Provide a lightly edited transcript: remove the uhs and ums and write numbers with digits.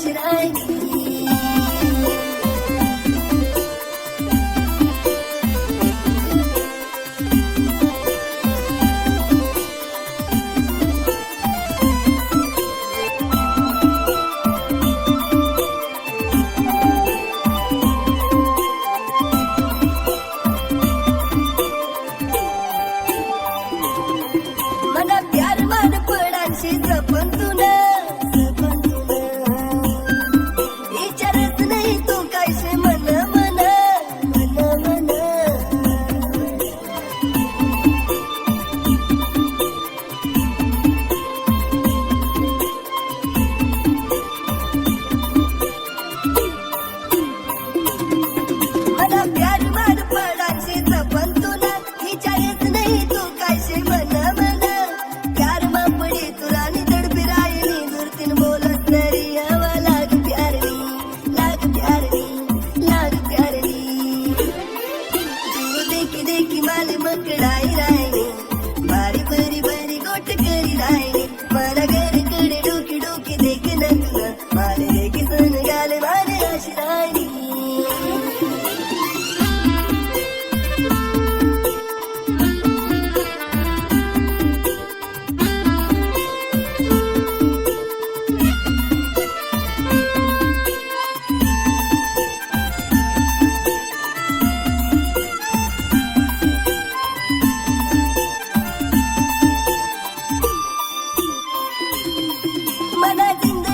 अशी राहिली मला प्यार मान पडांशी जपन तुला विचारत नाही तू कायसे मन मन मन मन मला प्यार मान पडांशी जपन तुला विचारत नाही तू कायसे मन मन प्यार मापडी तुला नि तडपी राहिली दुर्तीन बोलत तरी हवा लाग प्यारनी तू देखी देखी माले मकडाई राहिली बारी बरी बरी गोट करी राहिली मला घरकडे डोकी डोकी देख नगन माले देखी सन गाले माले अशी राहिली मला जिंदगी